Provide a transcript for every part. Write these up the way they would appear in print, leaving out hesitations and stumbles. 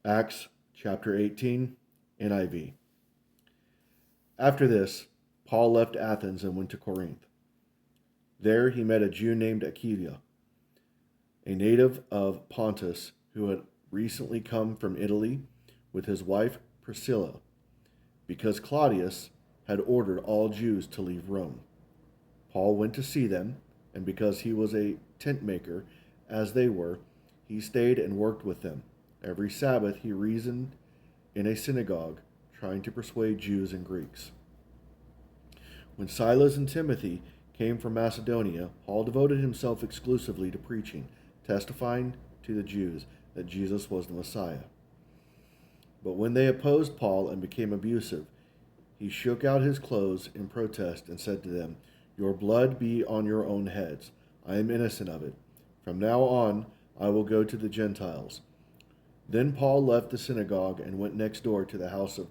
Acts chapter 18, NIV. After this, Paul left Athens and went to Corinth. There he met a Jew named Aquila, a native of Pontus who had recently come from Italy with his wife Priscilla, because Claudius had ordered all Jews to leave Rome. Paul went to see them, and because he was a tent maker, as they were, he stayed and worked with them. Every Sabbath he reasoned in a synagogue, trying to persuade Jews and Greeks. When Silas and Timothy came from Macedonia, Paul devoted himself exclusively to preaching, testifying to the Jews that Jesus was the Messiah. But when they opposed Paul and became abusive, he shook out his clothes in protest and said to them, "Your blood be on your own heads. I am innocent of it. From now on, I will go to the Gentiles." Then Paul left the synagogue and went next door to the house of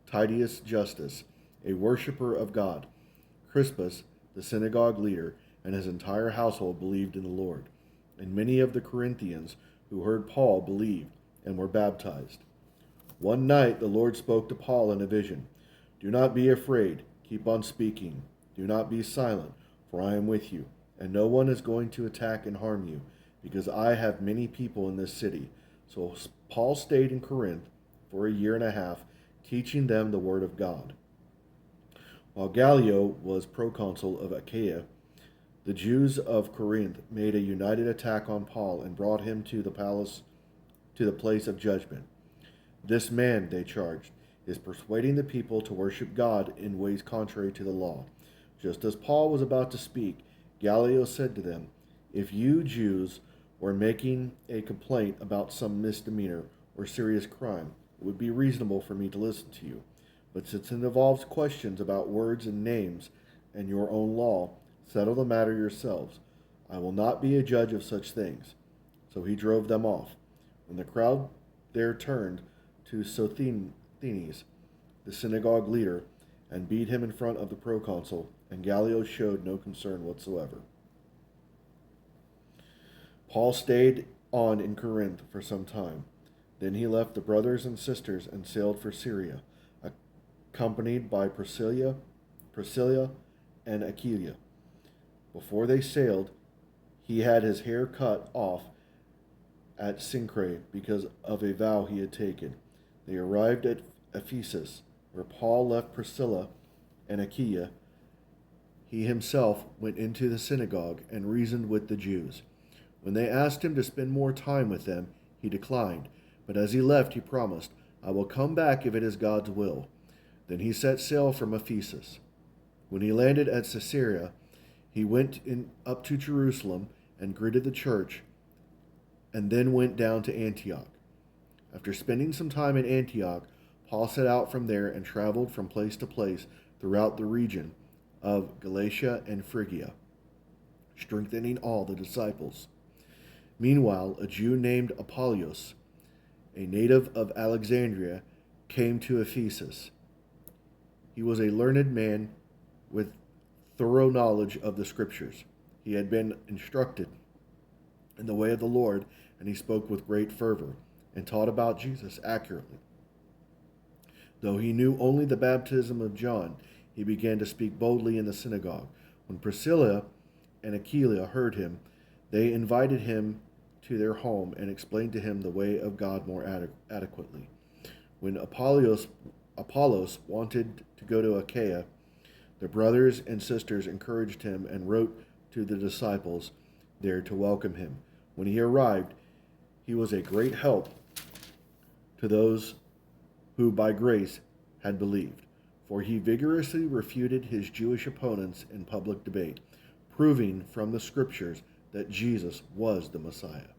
Titius Justus, a worshiper of God. Crispus, the synagogue leader, and his entire household believed in the Lord. And many of the Corinthians who heard Paul believed and were baptized. One night the Lord spoke to Paul in a vision. "Do not be afraid. Keep on speaking. Do not be silent, for I am with you, and no one is going to attack and harm you, because I have many people in this city." So Paul stayed in Corinth for a year and a half, teaching them the word of God. While Gallio was proconsul of Achaia, the Jews of Corinth made a united attack on Paul and brought him to the place of judgment. "This man," they charged, "is persuading the people to worship God in ways contrary to the law." Just as Paul was about to speak, Gallio said to them, "If you Jews were making a complaint about some misdemeanor or serious crime, it would be reasonable for me to listen to you. But since it involves questions about words and names and your own law, settle the matter yourselves. I will not be a judge of such things." So he drove them off. When the crowd there turned to Sosthenes, the synagogue leader, and beat him in front of the proconsul, and Gallio showed no concern whatsoever. Paul stayed on in Corinth for some time. Then he left the brothers and sisters and sailed for Syria, accompanied by Priscilla and Aquila. Before they sailed, he had his hair cut off at Cenchreae because of a vow he had taken. They arrived at Ephesus, where Paul left Priscilla and Aquila. He himself went into the synagogue and reasoned with the Jews. When they asked him to spend more time with them, he declined. But as he left, he promised, "I will come back if it is God's will." Then he set sail from Ephesus. When he landed at Caesarea, he went up to Jerusalem and greeted the church, and then went down to Antioch. After spending some time in Antioch, Paul set out from there and traveled from place to place throughout the region of Galatia and Phrygia, strengthening all the disciples. Meanwhile, a Jew named Apollos, a native of Alexandria, came to Ephesus. He was a learned man with thorough knowledge of the Scriptures. He had been instructed in the way of the Lord, and he spoke with great fervor and taught about Jesus accurately. Though he knew only the baptism of John, he began to speak boldly in the synagogue. When Priscilla and Aquila heard him, they invited him to their home and explained to him the way of God more adequately. When Apollos wanted to go to Achaia, the brothers and sisters encouraged him and wrote to the disciples there to welcome him. When he arrived, he was a great help to those who by grace had believed, for he vigorously refuted his Jewish opponents in public debate, proving from the Scriptures that Jesus was the Messiah.